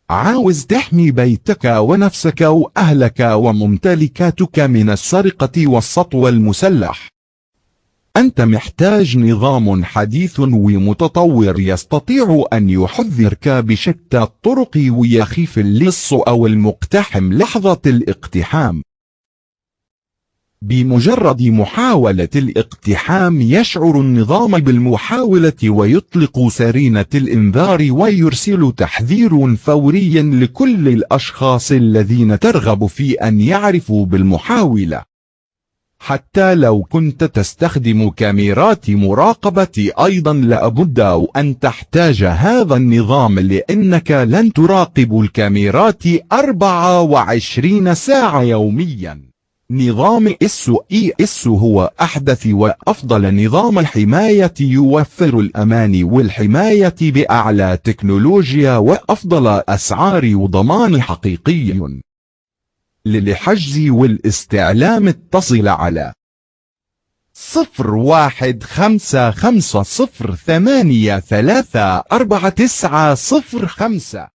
عاوز تحمي بيتك ونفسك وأهلك وممتلكاتك من السرقة والسطو المسلح. أنت محتاج نظام حديث ومتطور يستطيع أن يحذرك بشتى الطرق ويخيف اللص أو المقتحم لحظة الاقتحام. بمجرد محاولة الاقتحام يشعر النظام بالمحاولة ويطلق سرينة الإنذار ويرسل تحذير فوري لكل الأشخاص الذين ترغب في أن يعرفوا بالمحاولة. حتى لو كنت تستخدم كاميرات مراقبة أيضا لابد أن تحتاج هذا النظام، لأنك لن تراقب الكاميرات 24 ساعة يوميا. نظام SOS هو أحدث وأفضل نظام حماية يوفر الأمان والحماية بأعلى تكنولوجيا وأفضل أسعار وضمان حقيقي. للحجز والاستعلام اتصل على 015508344905.